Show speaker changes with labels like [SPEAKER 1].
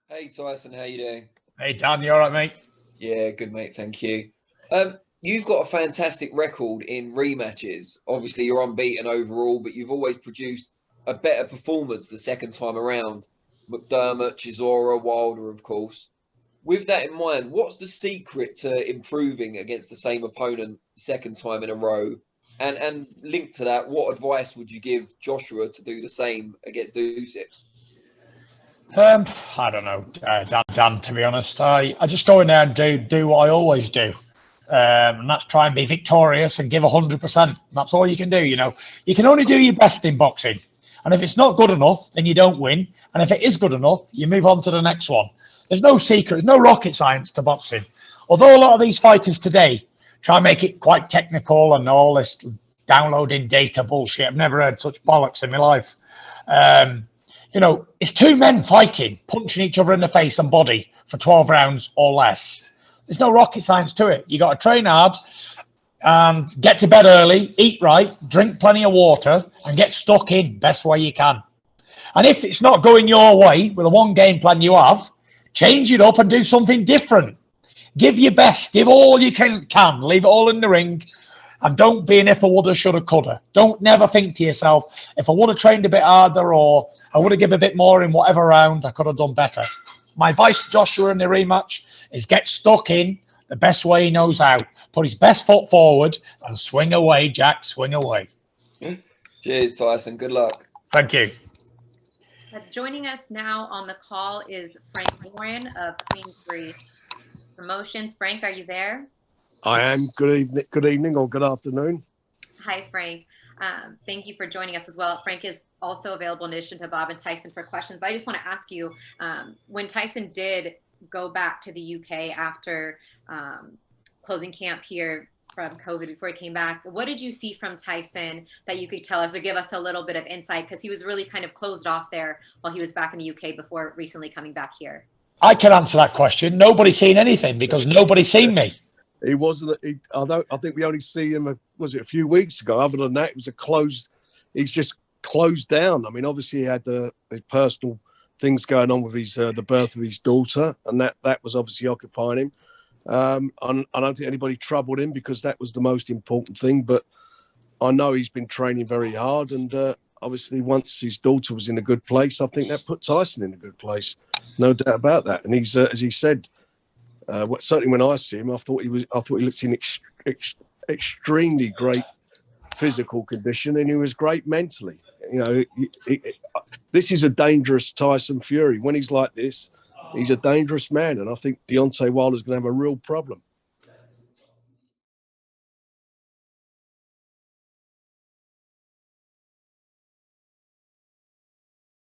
[SPEAKER 1] Hey Tyson, how you doing?
[SPEAKER 2] Hey Dan, you all right, mate?
[SPEAKER 1] Yeah, good mate, thank you. You've got a fantastic record in rematches. Obviously, you're unbeaten overall, but you've always produced a better performance the second time around. McDermott, Chisora, Wilder, of course. With that in mind, what's the secret to improving against the same opponent second time in a row? And linked to that, what advice would you give Joshua to do the same against Usyk?
[SPEAKER 2] I don't know, Dan. To be honest, I just go in there and do what I always do, and that's try and be victorious and give 100%. That's all you can do. You can only do your best in boxing, and if it's not good enough, then you don't win. And if it is good enough, you move on to the next one. There's no secret, there's no rocket science to boxing. Although a lot of these fighters today try and make it quite technical and all this downloading data bullshit. I've never heard such bollocks in my life. Um, it's two men fighting, punching each other in the face and body for 12 rounds or less. There's no rocket science to it. You got to train hard and get to bed early, eat right, drink plenty of water, and get stuck in best way you can. And if it's not going your way with the one game plan you have, change it up and do something different. Give your best, give all you can, leave it all in the ring. And don't be an if I woulda, shoulda, coulda. Don't never think to yourself, if I would have trained a bit harder or I would have given a bit more in whatever round, I could have done better. My advice to Joshua in the rematch is get stuck in the best way he knows how. Put his best foot forward and swing away, Jack, swing away.
[SPEAKER 1] Cheers, Tyson. Good luck.
[SPEAKER 2] Thank you.
[SPEAKER 3] Joining us now on the call is Frank Warren of Queen Promotions. Frank, are you there?
[SPEAKER 4] I am. Good evening or good afternoon.
[SPEAKER 3] Hi, Frank. Thank you for joining us as well. Frank is also available in addition to Bob and Tyson for questions. But I just want to ask you, when Tyson did go back to the UK after closing camp here from COVID before he came back, what did you see from Tyson that you could tell us or give us a little bit of insight? Because he was really kind of closed off there while he was back in the UK before recently coming back here.
[SPEAKER 2] I can answer that question. Nobody's seen anything because nobody's seen me.
[SPEAKER 4] He wasn't. I think we only see him. Was it a few weeks ago? Other than that, it was a closed. He's just closed down. I mean, obviously, he had the personal things going on with his the birth of his daughter, and that was obviously occupying him. I don't think anybody troubled him because that was the most important thing. But I know he's been training very hard, and obviously, once his daughter was in a good place, I think that put Tyson in a good place, no doubt about that. And he's, as he said. Certainly, when I see him, I thought he looked in extremely great physical condition, and he was great mentally. This is a dangerous Tyson Fury. When he's like this, he's a dangerous man, and I think Deontay Wilder's going to have a real problem.